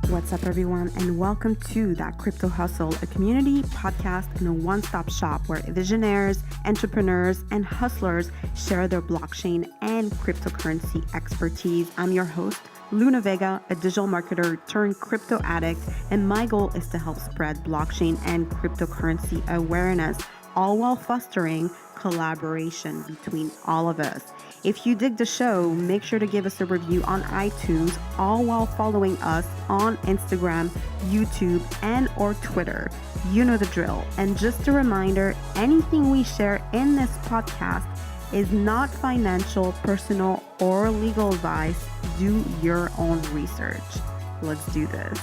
What's up, everyone, and welcome to That Crypto Hustle, a community podcast and a one-stop shop where visionaries, entrepreneurs, and hustlers share their blockchain and cryptocurrency expertise. I'm your host, Luna Vega, a digital marketer turned crypto addict, and my goal is to help spread blockchain and cryptocurrency awareness, all while fostering collaboration between all of us. If you dig the show, make sure to give us a review on iTunes, all while following us on Instagram, YouTube, and or Twitter. You know the drill. And just a reminder, anything we share in this podcast is not financial, personal, or legal advice. Do your own research. Let's do this.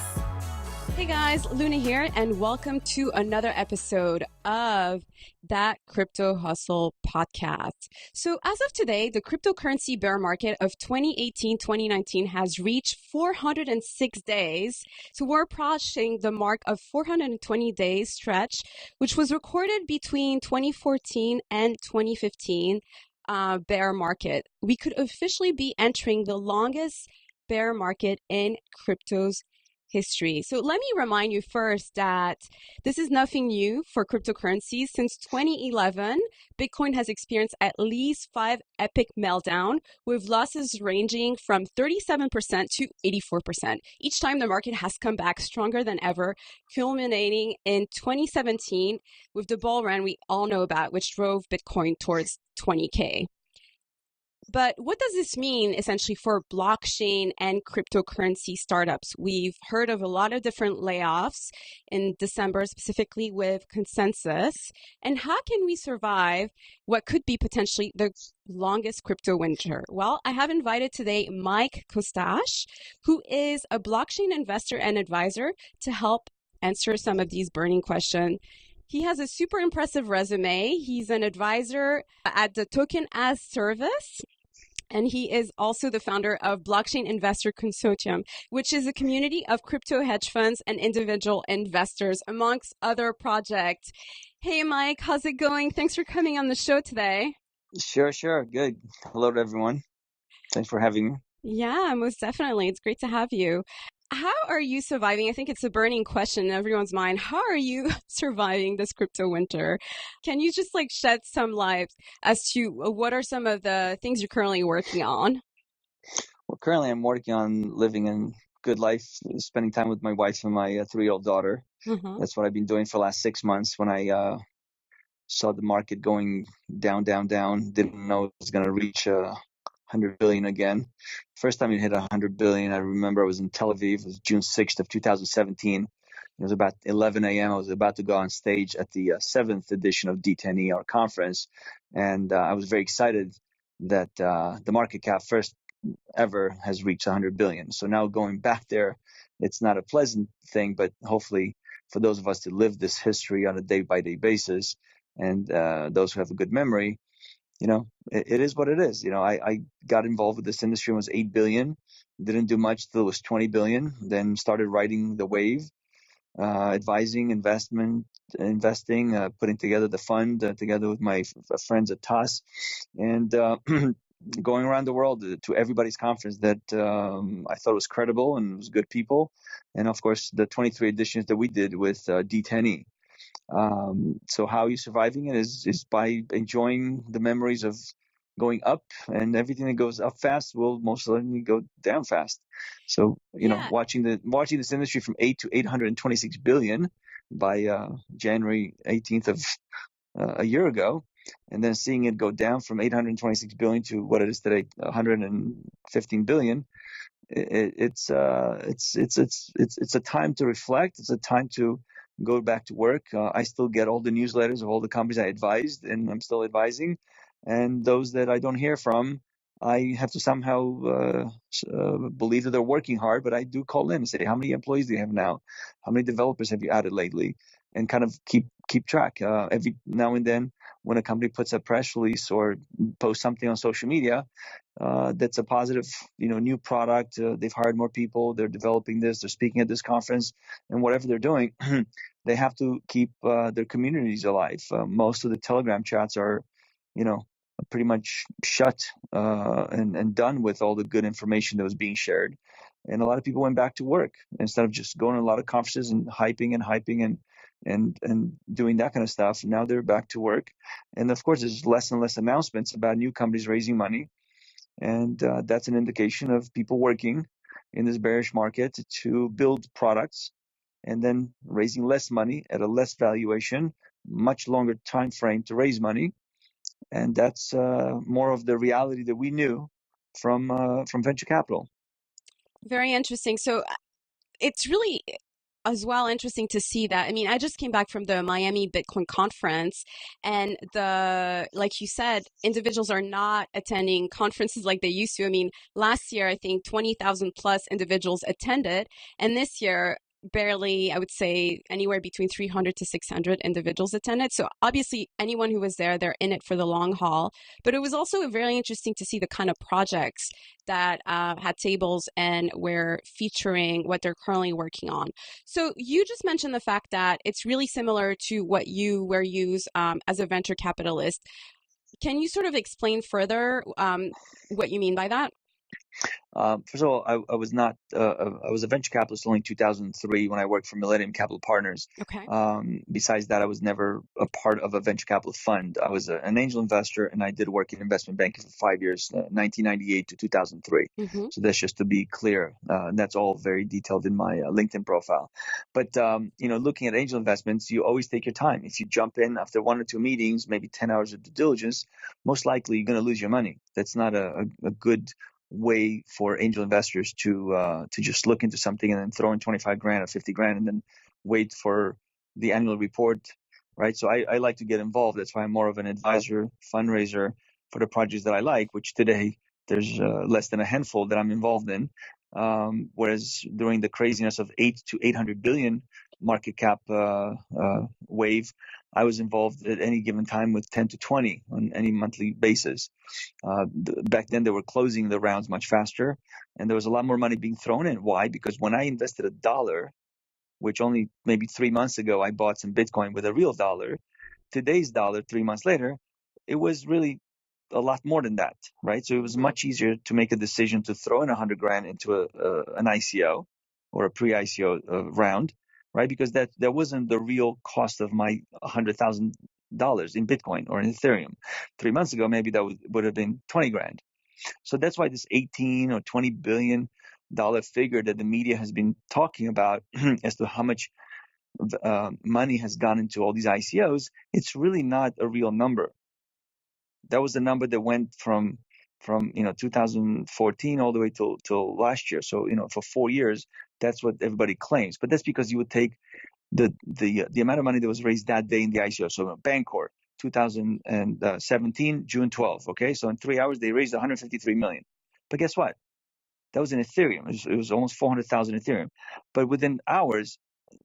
Hey guys, Luna here, and welcome to another episode of That Crypto Hustle podcast. So as of today, the cryptocurrency bear market of 2018-2019 has reached 406 days. So we're approaching the mark of 420 days stretch, which was recorded between 2014 and 2015 bear market. We could officially be entering the longest bear market in crypto's history. So let me remind you first that this is nothing new for cryptocurrencies. Since 2011, Bitcoin has experienced at least 5 epic meltdowns, with losses ranging from 37% to 84%. Each time the market has come back stronger than ever, culminating in 2017 with the bull run we all know about, which drove Bitcoin towards 20K. But what does this mean essentially for blockchain and cryptocurrency startups? We've heard of a lot of different layoffs in December, specifically with Consensus. And how can we survive what could be potentially the longest crypto winter? Well, I have invited today Mike Costache, who is a blockchain investor and advisor, to help answer some of these burning questions. He has a super impressive resume. He's an advisor at the Tokenizing service, and he is also the founder of Blockchain Investor Consortium, which is a community of crypto hedge funds and individual investors, amongst other projects. Hey, Mike, how's it going? Thanks for coming on the show today. Sure. Good. Hello to everyone. Thanks for having me. Yeah, most definitely. It's great to have you. How are you surviving? I think it's a burning question in everyone's mind. How are you surviving this crypto winter? Can you just shed some light as to what are some of the things you're currently working on? Well, currently I'm working on living a good life, spending time with my wife and my 3-year-old daughter. Mm-hmm. That's what I've been doing for the last 6 months. When I saw the market going down, didn't know it was going to reach 100 billion again. First time it hit 100 billion, I remember I was in Tel Aviv. It was June 6th of 2017. It was about 11 a.m. I was about to go on stage at the 7th edition of D10E, our conference. And I was very excited that the market cap first ever has reached 100 billion. So now going back there, it's not a pleasant thing, but hopefully for those of us that live this history on a day-by-day basis, and those who have a good memory, it is what it is. I got involved with this industry when it was 8 billion, didn't do much till it was 20 billion, then started riding the wave, advising, investing, putting together the fund together with my friends at TAS, and going around the world to everybody's conference that I thought was credible and was good people. And of course, the 23 editions that we did with D10E. So how are you surviving it is by enjoying the memories of going up, and everything that goes up fast will most certainly go down fast. So, watching this industry from 8 to 826 billion by January 18th of a year ago, and then seeing it go down from 826 billion to what it is today, 115 billion. It's a time to reflect. It's a time to go back to work. I still get all the newsletters of all the companies I advised, and I'm still advising. And those that I don't hear from, I have to somehow believe that they're working hard. But I do call in and say, how many employees do you have now? How many developers have you added lately? And kind of keep track. Every now and then, when a company puts a press release or posts something on social media, that's a positive, new product. They've hired more people. They're developing this. They're speaking at this conference, and whatever they're doing, they have to keep their communities alive. Most of the Telegram chats are, pretty much shut and done with all the good information that was being shared. and a lot of people went back to work instead of just going to a lot of conferences and hyping and doing that kind of stuff. Now they're back to work, and of course, there's less and less announcements about new companies raising money, and that's an indication of people working in this bearish market to build products and then raising less money at a less valuation, much longer time frame to raise money, and that's more of the reality that we knew from venture capital. Very interesting. So it's really as well interesting to see that. I mean, I just came back from the Miami Bitcoin conference, and like you said, individuals are not attending conferences like they used to. I mean, last year, I think 20,000 plus individuals attended, and this year, barely, I would say anywhere between 300 to 600 individuals attended. So obviously anyone who was there, they're in it for the long haul. But it was also very interesting to see the kind of projects that had tables and were featuring what they're currently working on. So you just mentioned the fact that it's really similar to what you were used as a venture capitalist. Can you sort of explain further what you mean by that? First of all, I was not. I was a venture capitalist only in 2003 when I worked for Millennium Capital Partners. Okay. Besides that, I was never a part of a venture capital fund. I was an angel investor, and I did work in investment banking for 5 years, 1998 to 2003. Mm-hmm. So that's just to be clear. And that's all very detailed in my LinkedIn profile. But looking at angel investments, you always take your time. If you jump in after 1 or 2 meetings, maybe 10 hours of due diligence, most likely you're going to lose your money. That's not a good way for angel investors to just look into something and then throw in 25 grand or 50 grand and then wait for the annual report, right? So I like to get involved. That's why I'm more of an advisor, fundraiser for the projects that I like, which today there's less than a handful that I'm involved in. Whereas during the craziness of 8 to 800 billion market cap wave, I was involved at any given time with 10 to 20 on any monthly basis. Back then, they were closing the rounds much faster, and there was a lot more money being thrown in. Why? Because when I invested $1, which only maybe 3 months ago I bought some Bitcoin with a real dollar, today's dollar 3 months later, it was really a lot more than that, right? So it was much easier to make a decision to throw in 100 grand into an ICO or a pre-ICO round, right? Because that wasn't the real cost of my $100,000 in Bitcoin or in Ethereum. 3 months ago, maybe that would have been 20 grand. So that's why this 18 or 20 billion dollar figure that the media has been talking about as to how much money has gone into all these ICOs, it's really not a real number. That was the number that went from 2014 all the way till last year. So for 4 years, that's what everybody claims. But that's because you would take the amount of money that was raised that day in the ICO. So Bancor, 2017, June 12. Okay, so in 3 hours they raised 153 million. But guess what? That was in Ethereum. It was almost 400,000 Ethereum. But within hours,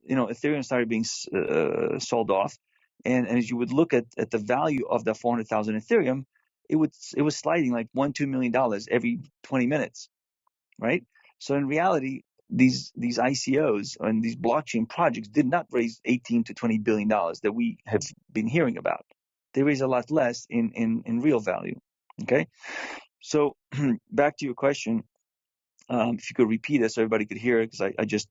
Ethereum started being sold off, and as you would look at the value of the 400,000 Ethereum, it was sliding like $1-2 million every 20 minutes, right? So in reality, these ICOs and these blockchain projects did not raise 18 to 20 billion dollars that we have been hearing about. They raise a lot less in real value. Okay, so back to your question. If you could repeat it so everybody could hear it, because I just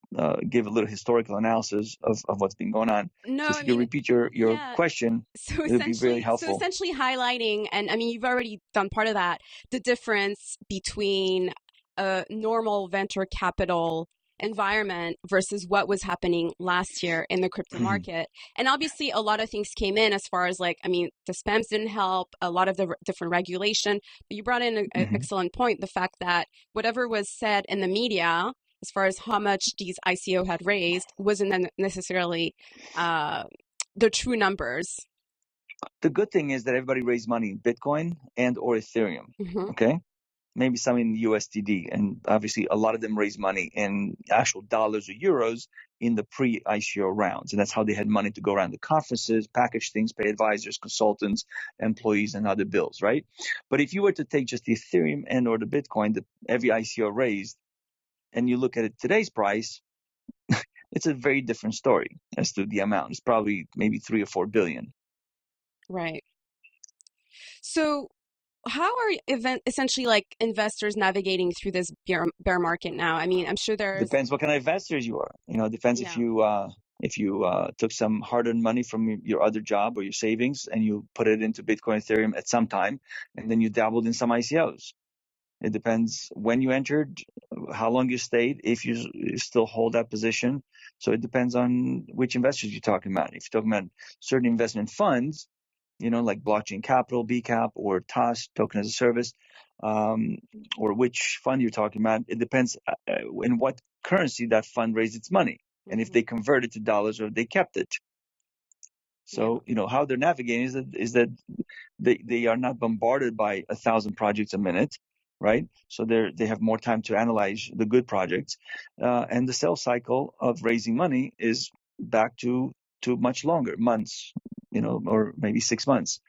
gave a little historical analysis of what's been going on. No, So if I you could mean, repeat your yeah. question, So it would be really helpful. essentially highlighting, and I mean, you've already done part of that, the difference between a normal venture capital environment versus what was happening last year in the crypto market. And obviously, a lot of things came in as far as like, I mean, the spams didn't help, a lot of the different regulation. But you brought in an excellent point, the fact that whatever was said in the media, as far as how much these ICO had raised, wasn't necessarily the true numbers. The good thing is that everybody raised money in Bitcoin and or Ethereum. Okay, maybe some in USDD, and obviously a lot of them raised money in actual dollars or euros in the pre-ICO rounds, and that's how they had money to go around the conferences, package things, pay advisors, consultants, employees, and other bills, right? But if you were to take just the Ethereum and or the Bitcoin that every ICO raised, and you look at it today's price, it's a very different story as to the amount. It's probably maybe 3 or 4 billion. Right. So how are essentially like investors navigating through this bear market now? I mean, I'm sure there's, Depends what kind of investors you are. It depends yeah. if you took some hard-earned money from your other job or your savings and you put it into Bitcoin, Ethereum at some time, and then you dabbled in some ICOs. It depends when you entered, how long you stayed, if you still hold that position. So it depends on which investors you're talking about. If you're talking about certain investment funds, like Blockchain Capital, BCAP, or TAS, Token as a Service, or which fund you're talking about, it depends in what currency that fund raised its money, and if they converted to dollars or they kept it. Yeah. So, how they're navigating is that they are not bombarded by 1,000 projects a minute, right? So they have more time to analyze the good projects, and the sales cycle of raising money is back to much longer, months, or maybe 6 months.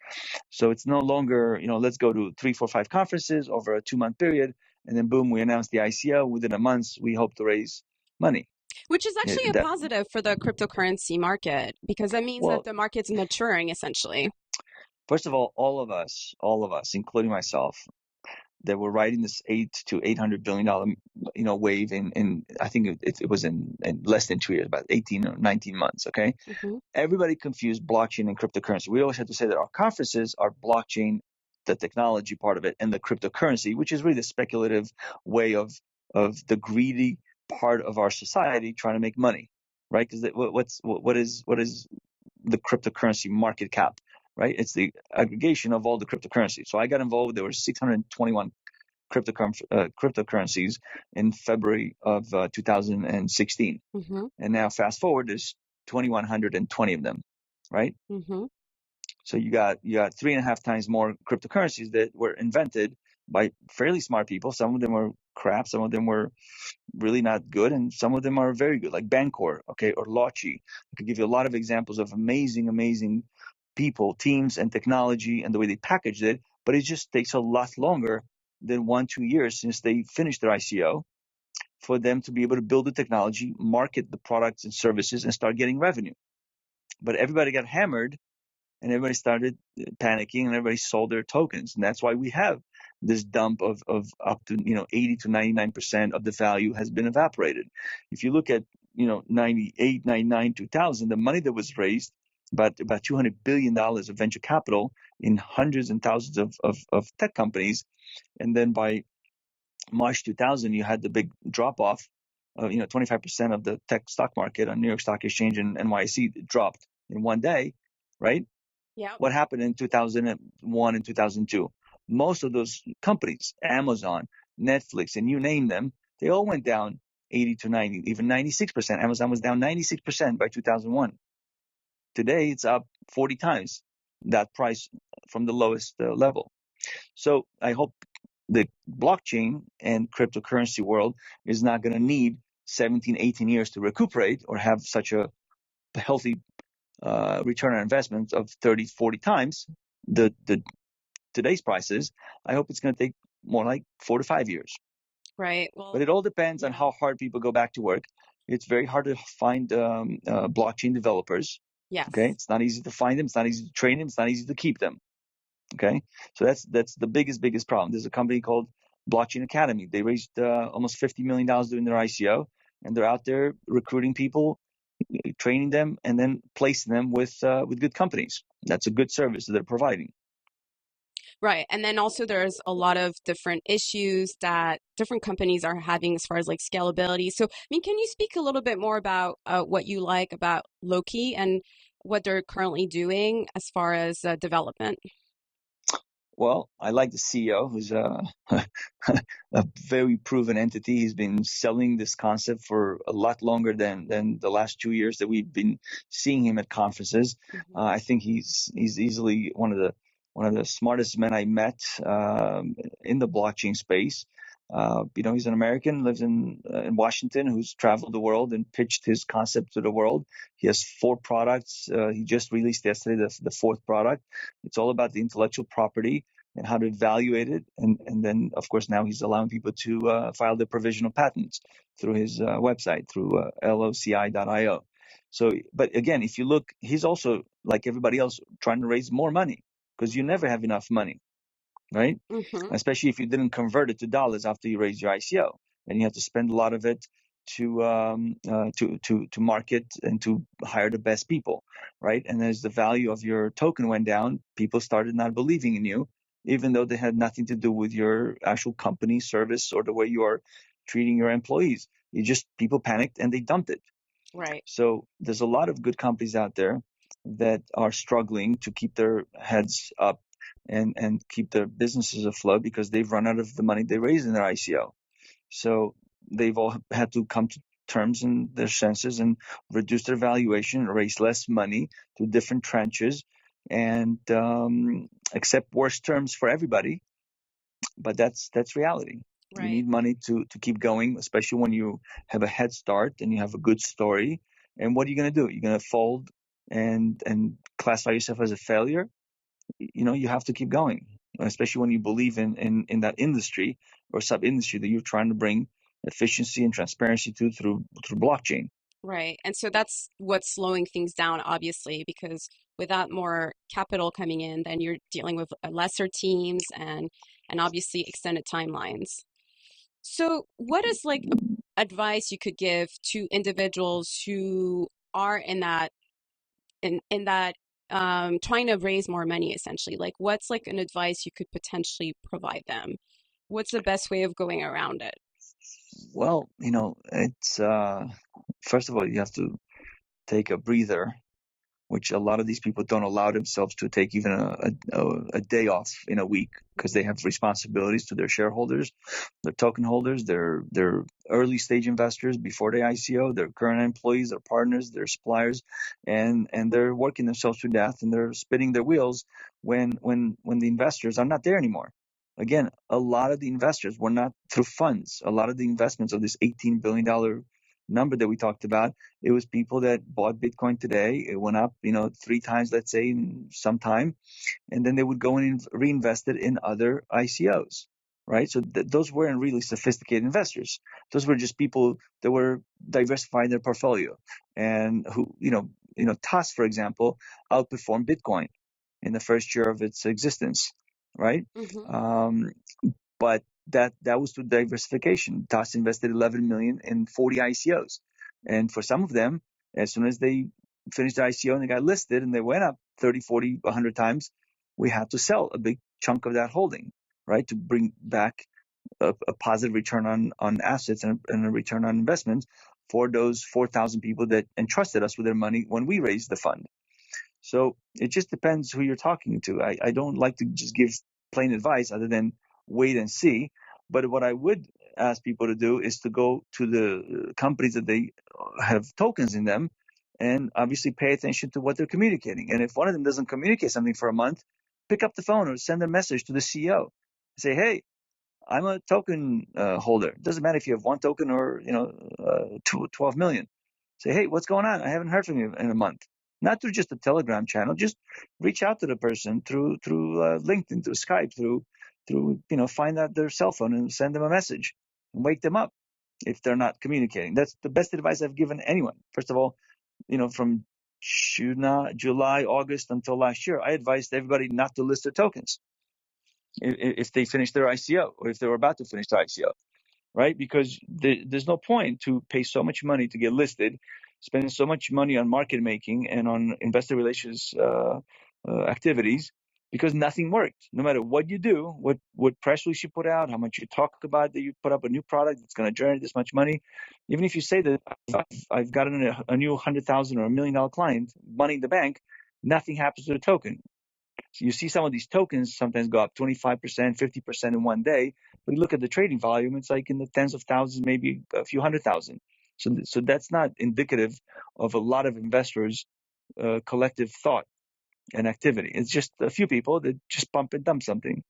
So it's no longer, let's go to 3, 4, 5 conferences over a 2-month period, and then boom, we announce the ICO. Within a month, we hope to raise money. Which is actually a That positive for the cryptocurrency market because that means that well, the market's maturing essentially. first of all of us, including myself, that were riding this $800 billion, wave in I think it was in less than 2 years, about 18 or 19 months. Okay, everybody confused blockchain and cryptocurrency. We always have to say that our conferences are blockchain, the technology part of it, and the cryptocurrency, which is really the speculative way of the greedy part of our society trying to make money, right? Because what is the cryptocurrency market cap, right? It's the aggregation of all the cryptocurrencies. So I got involved. There were 621 cryptocurrencies in February of 2016. And now fast forward, there's 2,120 of them, right? So you got 3.5 times more cryptocurrencies that were invented by fairly smart people. Some of them were crap, some of them were really not good, and some of them are very good, like Bancor, okay, or Lochi. I could give you a lot of examples of amazing people, teams, and technology, and the way they packaged it. But it just takes a lot longer than 1-2 years since they finished their ICO for them to be able to build the technology, market the products and services, and start getting revenue. But everybody got hammered, and everybody started panicking, and everybody sold their tokens, and that's why we have this dump of up to 80 to 99% of the value has been evaporated. If you look at 98, 99, 2000, the money that was raised, about $200 billion of venture capital in hundreds and thousands of tech companies, and then by March 2000 you had the big drop off. 25% of the tech stock market on New York Stock Exchange and NYSE dropped in one day, right? Yeah. What happened in 2001 and 2002? Most of those companies, Amazon, Netflix, and you name them, they all went down 80 to 90, even 96%. Amazon was down 96% by 2001. Today, it's up 40 times that price from the lowest level. So I hope the blockchain and cryptocurrency world is not going to need 17, 18 years to recuperate or have such a healthy return on investment of 30, 40 times the today's prices. I hope it's going to take more like 4 to 5 years. Right. Well, but it all depends on how hard people go back to work. It's very hard to find blockchain developers. Yes. Okay, it's not easy to find them. It's not easy to train them. It's not easy to keep them. Okay, so that's the biggest problem. There's a company called Blockchain Academy. They raised almost $50 million during their ICO, and they're out there recruiting people, training them, and then placing them with good companies. That's a good service that they're providing. Right. And then also there's a lot of different issues that different companies are having as far as like scalability. So, I mean, can you speak a little bit more about what you like about Loki and what they're currently doing as far as development? Well, I like the CEO, who's a very proven entity. He's been selling this concept for a lot longer than the last 2 years that we've been seeing him at conferences. I think he's easily one of the smartest men I met in the blockchain space. He's an American, lives in Washington, who's traveled the world and pitched his concept to the world. He has 4 products. He just released yesterday the 4th product. It's all about the intellectual property and how to evaluate it. And then, of course, now he's allowing people to file their provisional patents through his website, through loci.io. So, but again, if you look, he's also, like everybody else, trying to raise more money, because you never have enough money. right? Mm-hmm. Especially if you didn't convert it to dollars after you raised your ICO, and you have to spend a lot of it to market and to hire the best people, right? And as the value of your token went down, people started not believing in you, even though they had nothing to do with your actual company service or the way you are treating your employees. People panicked and they dumped it. Right. So there's a lot of good companies out there that are struggling to keep their heads up and keep their businesses afloat because they've run out of the money they raised in their ICO. So they've all had to come to terms in their senses and reduce their valuation, raise less money through different tranches, and accept worse terms for everybody. But that's reality. You Right. need money to keep going, especially when you have a head start and you have a good story. And what are you going to do? You're going to fold and classify yourself as a failure? You have to keep going, especially when you believe in that industry or sub industry that you're trying to bring efficiency and transparency to through blockchain. Right. And so that's what's slowing things down, obviously, because without more capital coming in, then you're dealing with lesser teams and obviously extended timelines. So what is like advice you could give to individuals who are in that trying to raise more money essentially? Like what's like an advice you could potentially provide them? What's the best way of going around it? Well, it's first of all, you have to take a breather, which a lot of these people don't allow themselves to take even a day off in a week because they have responsibilities to their shareholders, their token holders, their early stage investors before they ICO, their current employees, their partners, their suppliers, and they're working themselves to death and they're spinning their wheels when the investors are not there anymore. Again, a lot of the investors were not through funds. A lot of the investments of this $18 billion number that we talked about, it was people that bought Bitcoin today. It went up, 3 times, let's say, in some time, and then they would go in and reinvest it in other ICOs, right? So those weren't really sophisticated investors. Those were just people that were diversifying their portfolio, and who, TAS, for example, outperformed Bitcoin in the first year of its existence, right? Mm-hmm. Um, but that was through diversification. TAS invested 11 million in 40 ICOs, and for some of them, as soon as they finished the ICO and they got listed and they went up 30, 40, 100 times, we had to sell a big chunk of that holding, right, to bring back a positive return on assets and a return on investments for those 4,000 people that entrusted us with their money when we raised the fund. So it just depends who you're talking to. I don't like to just give plain advice other than wait and see. But what I would ask people to do is to go to the companies that they have tokens in them and obviously pay attention to what they're communicating. And if one of them doesn't communicate something for a month, pick up the phone or send a message to the CEO. Say, hey, I'm a token holder. It doesn't matter if you have one token or 12 million. Say, hey, what's going on? I haven't heard from you in a month. Not through just a Telegram channel. Just reach out to the person through LinkedIn, through Skype, through find out their cell phone and send them a message and wake them up if they're not communicating. That's the best advice I've given anyone. First of all, from July, August until last year, I advised everybody not to list their tokens if they finish their ICO or if they were about to finish their ICO, right? Because there's no point to pay so much money to get listed, spending so much money on market making and on investor relations activities, because nothing worked. No matter what you do, what press release you put out, how much you talk about that you put up a new product that's going to generate this much money, even if you say that I've gotten a new 100,000 or $1 million client, money in the bank, nothing happens to the token. So you see some of these tokens sometimes go up 25%, 50% in one day. But you look at the trading volume, it's like in the tens of thousands, maybe a few 100,000. So that's not indicative of a lot of investors' collective thought and activity. It's just a few people that just pump and dump something.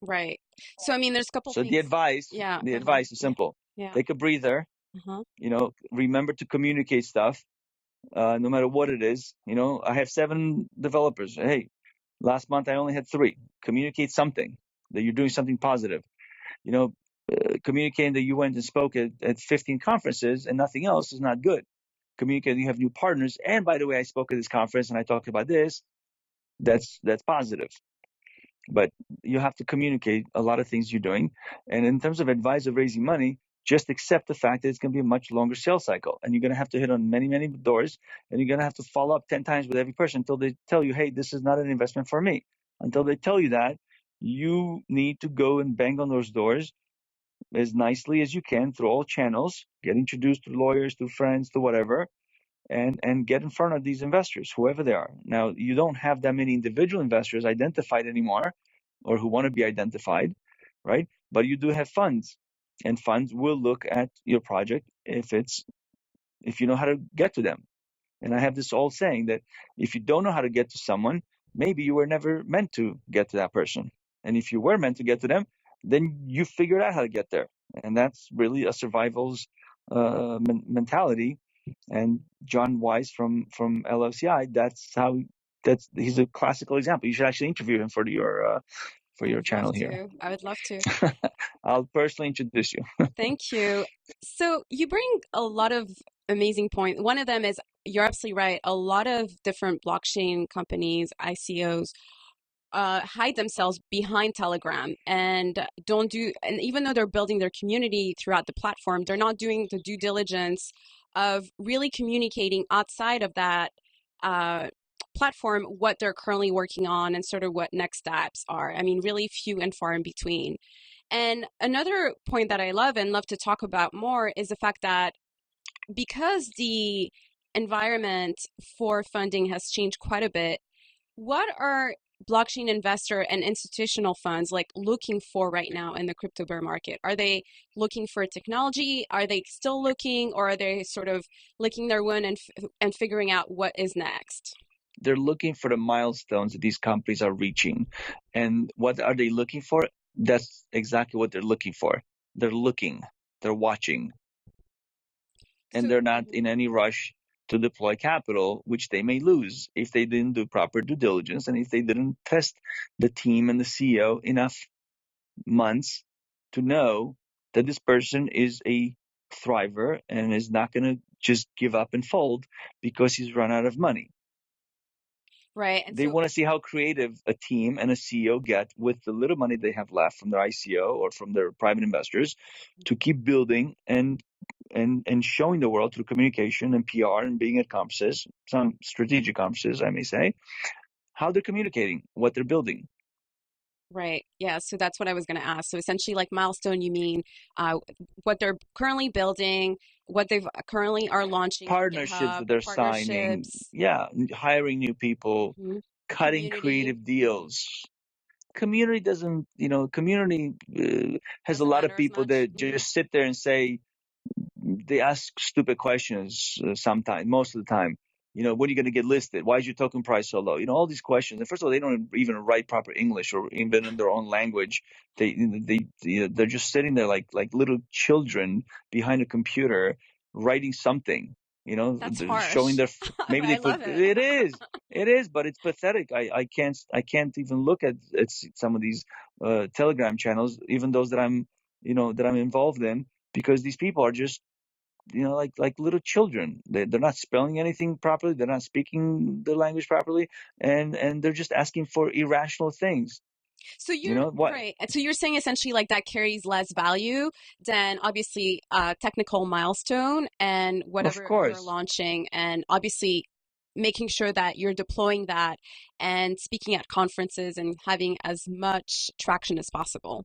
Right. So I mean, there's a couple So the things. advice, Yeah. the Go ahead. advice is simple. Yeah. Take a breather. Uh-huh. Remember to communicate stuff, no matter what it is. I have 7 developers. Hey, last month I only had 3. Communicate something that you're doing something positive. Communicating that you went and spoke at 15 conferences and nothing else is not good. Communicating you have new partners. And by the way, I spoke at this conference and I talked about this. That's positive. but you have to communicate a lot of things you're doing. And in terms of advice of raising money, just accept the fact that it's going to be a much longer sales cycle, and you're going to have to hit on many, many doors, and you're going to have to follow up 10 times with every person until they tell you, hey, this is not an investment for me. Until they tell you that, you need to go and bang on those doors as nicely as you can through all channels, get introduced to lawyers, to friends, to whatever, and get in front of these investors, whoever they are. Now, you don't have that many individual investors identified anymore, or who want to be identified, right? But you do have funds, and funds will look at your project if you know how to get to them. And I have this old saying that if you don't know how to get to someone, maybe you were never meant to get to that person. And if you were meant to get to them, then you figured out how to get there. And that's really a survival's mentality. And John Weiss from LFCI, he's a classical example. You should actually interview him for your I'd love channel here. to. I would love to. I'll personally introduce you. Thank you. So you bring a lot of amazing points. One of them is you're absolutely right. A lot of different blockchain companies, ICOs, hide themselves behind Telegram and and even though they're building their community throughout the platform, they're not doing the due diligence of really communicating outside of that platform what they're currently working on and sort of what next steps are. I mean, really few and far in between. And another point that I love and love to talk about more is the fact that because the environment for funding has changed quite a bit, what are blockchain investor and institutional funds like looking for right now in the crypto bear market? Are they looking for technology? Are they still looking, or are they sort of licking their wound and figuring out what is next? They're looking for the milestones that these companies are reaching. And what are they looking for? That's exactly what they're looking for. They're looking, they're watching, and they're not in any rush to deploy capital, which they may lose if they didn't do proper due diligence and if they didn't test the team and the CEO enough months to know that this person is a thriver and is not going to just give up and fold because he's run out of money. Right. And they want to see how creative a team and a CEO get with the little money they have left from their ICO or from their private investors to keep building and showing the world through communication and PR and being at conferences, some strategic conferences, I may say, how they're communicating, what they're building. Right. Yeah. So that's what I was going to ask. So essentially, like milestone, you mean what they're currently building, what they've currently are launching, partnerships GitHub, that they're signing, hiring new people, cutting creative deals. Community doesn't, community has a lot of people that just sit there and say, they ask stupid questions sometimes, most of the time. When are you going to get listed? Why is your token price so low? All these questions. And first of all, they don't even write proper English or even in their own language. They're just sitting there like little children behind a computer writing something. That's harsh. Showing their maybe they I love it. It is, but it's pathetic. I can't even look at some of these Telegram channels, even those that I'm involved in, because these people are just like little children. They're not spelling anything properly. They're not speaking the language properly, and they're just asking for irrational things. So you're right. So you're saying essentially like that carries less value than obviously a technical milestone and whatever you're launching, and obviously making sure that you're deploying that and speaking at conferences and having as much traction as possible.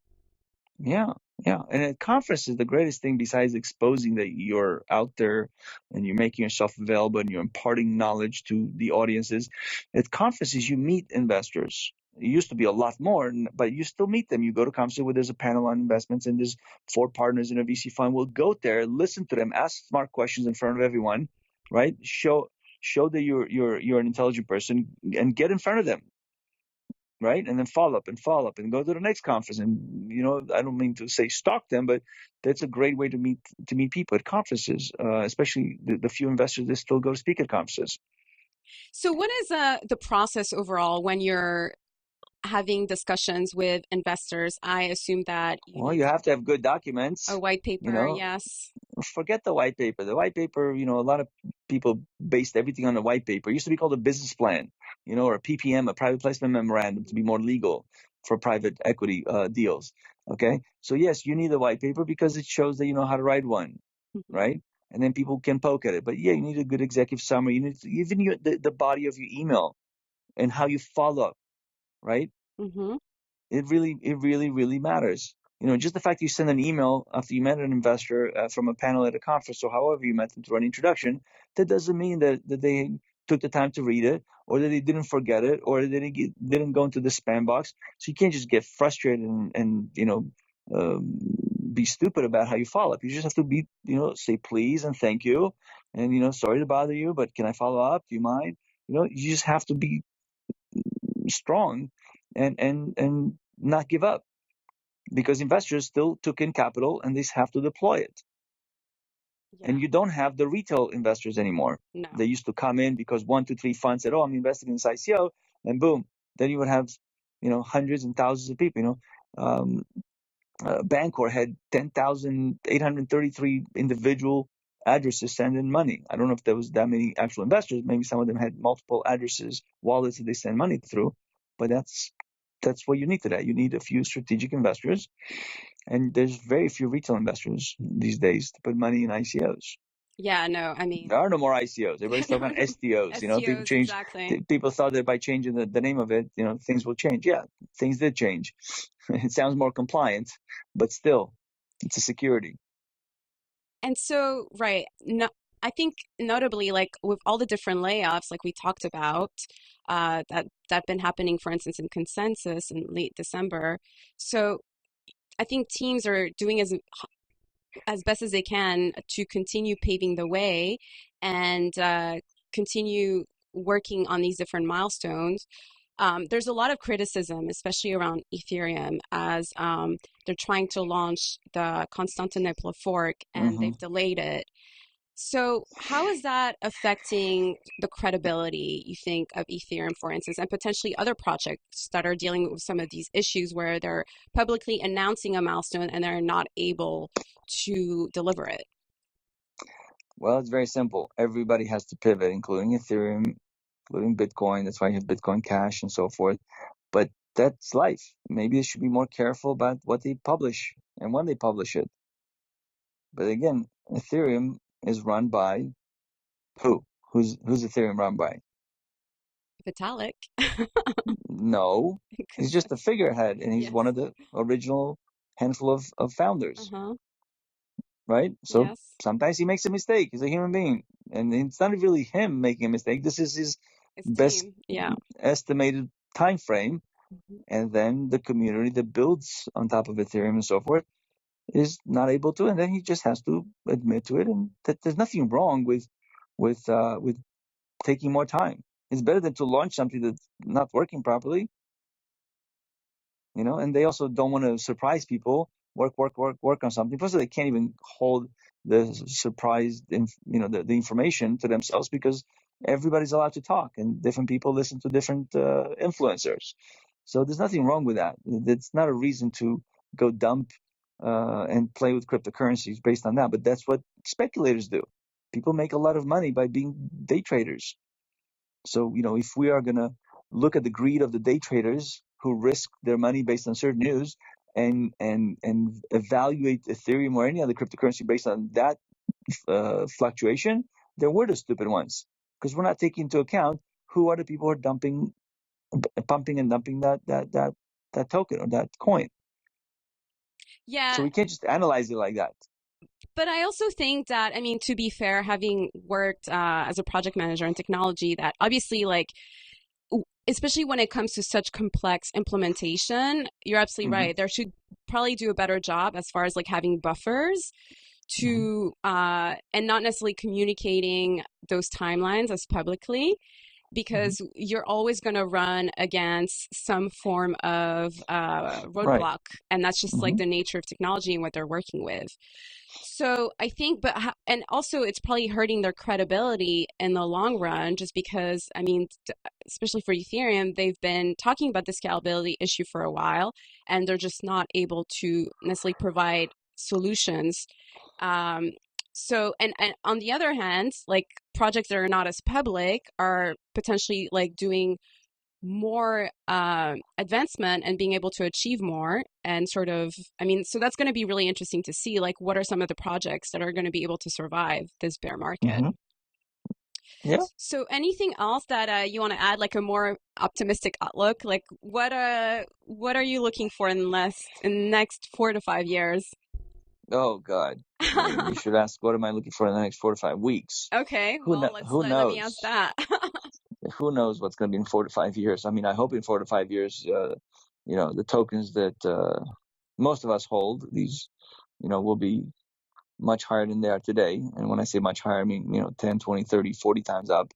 Yeah. And at conferences, the greatest thing besides exposing that you're out there and you're making yourself available and you're imparting knowledge to the audiences, at conferences, you meet investors. It used to be a lot more, but you still meet them. You go to conferences where there's a panel on investments and there's 4 partners in a VC fund. We'll go there, listen to them, ask smart questions in front of everyone, right? Show that you're an intelligent person and get in front of them. Right, and then follow up and go to the next conference. And I don't mean to say stalk them, but that's a great way to meet people at conferences, especially the few investors that still go to speak at conferences. So what is the process overall when you're having discussions with investors? I assume that you have to have good documents. A white paper, yes. Forget the white paper. The white paper, a lot of people based everything on the white paper. It used to be called a business plan, or a PPM, a private placement memorandum, to be more legal. for private equity deals. Okay, so yes, you need a white paper because it shows that you know how to write one, right? And then people can poke at it. But yeah, you need a good executive summary. You need even the body of your email and how you follow up, right? Mm-hmm. It really matters. Just the fact you send an email after you met an investor from a panel at a conference or however you met them through an introduction, that doesn't mean that they took the time to read it or that they didn't forget it or that they didn't go into the spam box. So you can't just get frustrated and be stupid about how you follow up. You just have to say please and thank you and sorry to bother you, but can I follow up? Do you mind? You just have to be strong and not give up because investors still took in capital and they have to deploy it. Yeah. And you don't have the retail investors anymore. No. They used to come in because 1, 2, 3 funds said, "Oh, I'm investing in this ICO," and boom, then you would have hundreds and thousands of people. Bancor had 10,833 individual addresses sending money. I don't know if there was that many actual investors. Maybe some of them had multiple addresses, wallets that they send money through. But that's what you need today. You need a few strategic investors, and there's very few retail investors these days to put money in ICOs. Yeah, no, I mean, There are no more ICOs. Everybody's talking about STOs. People STOs, change. exactly. People thought that by changing the name of it, things will change. Yeah, things did change. It sounds more compliant, but still, it's a security. And so, right, no, I think notably, like with all the different layoffs, like we talked about, that been happening, for instance, in Consensus in late December. So I think teams are doing as best as they can to continue paving the way and continue working on these different milestones. There's a lot of criticism, especially around Ethereum, as they're trying to launch the Constantinople fork and Hmm. they've delayed it. So, how is that affecting the credibility, you think, of Ethereum, for instance, and potentially other projects that are dealing with some of these issues where they're publicly announcing a milestone and they're not able to deliver it? Well, it's very simple. Everybody has to pivot, including Ethereum, including Bitcoin. That's why you have Bitcoin Cash and so forth. But that's life. Maybe they should be more careful about what they publish and when they publish it. But again, Ethereum is run by who? Who's Ethereum run by? Vitalik. No, he's just a figurehead, and he's one Yes. of the original handful of founders, Uh-huh. right? So Yes. sometimes he makes a mistake. He's a human being, and it's not really him making a mistake. This is his His best team. Yeah. estimated time frame, Mhm. and then the community that builds on top of Ethereum and so forth is not able to, and then he just has to admit to it, and that there's nothing wrong with taking more time. It's better than to launch something that's not working properly, and they also don't want to surprise people. Work on something. Plus, they can't even hold the surprise, the information to themselves because everybody's allowed to talk, and different people listen to different influencers. So there's nothing wrong with that. It's not a reason to go dump and play with cryptocurrencies based on that. But that's what speculators do. People make a lot of money by being day traders. So, if we are going to look at the greed of the day traders who risk their money based on certain news and evaluate Ethereum or any other cryptocurrency based on that fluctuation, then we're the stupid ones because we're not taking into account who are the people who are pumping and dumping that token or that coin. So Yeah, we can't just analyze it like that. but I also think that, I mean, to be fair, having worked as a project manager in technology, that obviously, like, especially when it comes to such complex implementation, you're absolutely Hmm. right. There should probably do a better job as far as like having buffers Hmm. to and not necessarily communicating those timelines as publicly Hmm. because you're always going to run against some form of Right. roadblock, and that's just like Hmm. the nature of technology and what they're working with. So I think, and also it's probably hurting their credibility in the long run, just because, I mean, especially for Ethereum, they've been talking about the scalability issue for a while, and they're just not able to necessarily provide solutions. Um, so, and on the other hand, like projects that are not as public are potentially like doing more advancement and being able to achieve more and sort of, I mean, so that's going to be really interesting to see, like, what are some of the projects that are going to be able to survive this bear market. Mm-hmm. Yeah. So anything else that you want to add, like a more optimistic outlook? Like what are you looking for in the next 4 to 5 years? Oh God. You should ask, what am I looking for in the next 4 to 5 weeks? Okay, Who well, let me ask knows? that. Who knows what's going to be in 4 to 5 years? I mean, I hope in 4 to 5 years, the tokens that most of us hold, these, will be much higher than they are today. And when I say much higher, I mean, 10, 20, 30, 40 times up,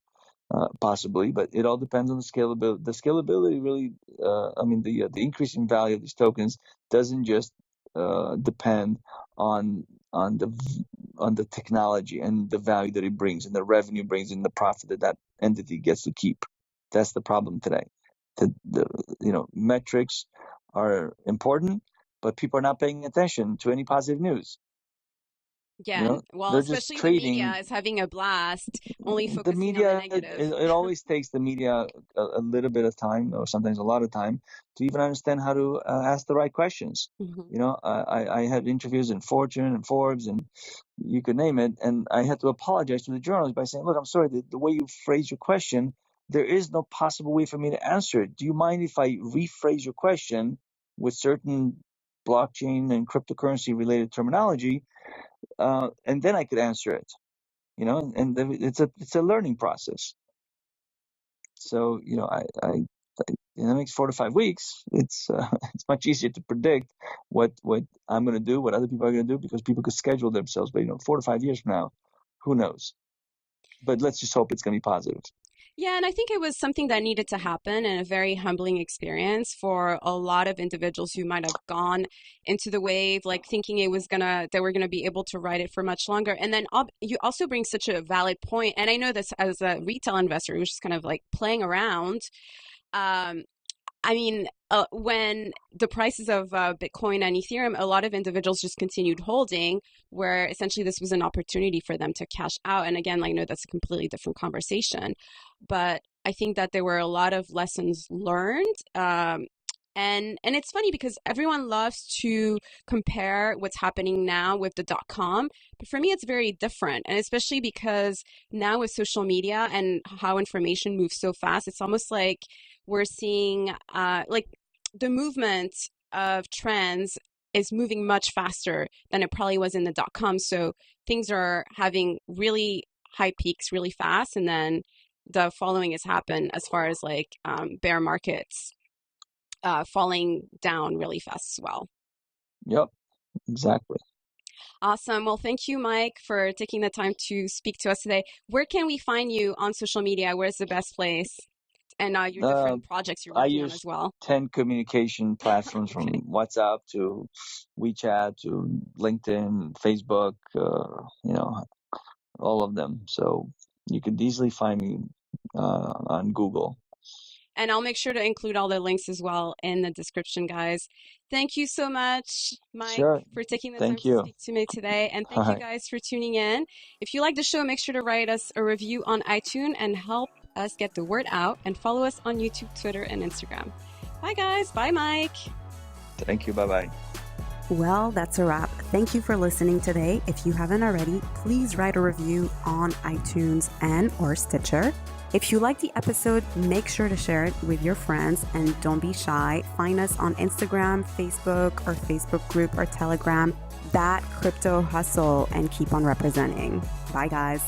possibly. But it all depends on the scalability. The scalability really, the increasing value of these tokens doesn't just depend on the technology and the value that it brings and the revenue brings and the profit that entity gets to keep. That's the problem today. The metrics are important, but people are not paying attention to any positive news. Yeah, well, They're just especially the trading. media is having a blast, only The focusing on the media, negative. it always takes the media a little bit of time, or sometimes a lot of time, to even understand how to ask the right questions. Mhm. I had interviews in Fortune and Forbes and you could name it, and I had to apologize to the journalist by saying, look, I'm sorry, the way you phrase your question, there is no possible way for me to answer it. Do you mind if I rephrase your question with certain blockchain and cryptocurrency related terminology, and then I could answer it? And it's a learning process. So in the next 4 to 5 weeks, it's it's much easier to predict what I'm going to do, what other people are going to do, because people could schedule themselves. But 4 to 5 years from now, who knows? But let's just hope it's going to be positive. Yeah, and I think it was something that needed to happen and a very humbling experience for a lot of individuals who might have gone into the wave, like thinking they were gonna be able to ride it for much longer. And then you also bring such a valid point, and I know this as a retail investor who's just kind of like playing around. Um, I mean, when the prices of Bitcoin and Ethereum, a lot of individuals just continued holding, where essentially this was an opportunity for them to cash out. And again, I know that's a completely different conversation, but I think that there were a lot of lessons learned. And it's funny because everyone loves to compare what's happening now with the .com, but for me it's very different, and especially because now with social media and how information moves so fast, it's almost like we're seeing like the movement of trends is moving much faster than it probably was in the .com. So things are having really high peaks really fast, and then the following has happened as far as like bear markets falling down really fast as well. Yep, exactly. Awesome. Well, thank you, Mike, for taking the time to speak to us today. Where can we find you on social media? Where's the best place? And your different projects you're I working on as use well. 10 communication platforms Okay. from WhatsApp to WeChat to LinkedIn, Facebook, all of them. So you could easily find me on Google. And I'll make sure to include all the links as well in the description, guys. Thank you so much, Mike, Sure. for taking the time Thank to you. speak to me today. And All thank you right. guys for tuning in. If you like the show, make sure to write us a review on iTunes and help us get the word out, and follow us on YouTube, Twitter, and Instagram. Bye, guys. Bye, Mike. Thank you. Bye-bye. Well, that's a wrap. Thank you for listening today. If you haven't already, please write a review on iTunes and or Stitcher. If you like the episode, make sure to share it with your friends and don't be shy. Find us on Instagram, Facebook, or Facebook group or Telegram, That Crypto Hustle, and keep on representing. Bye, guys.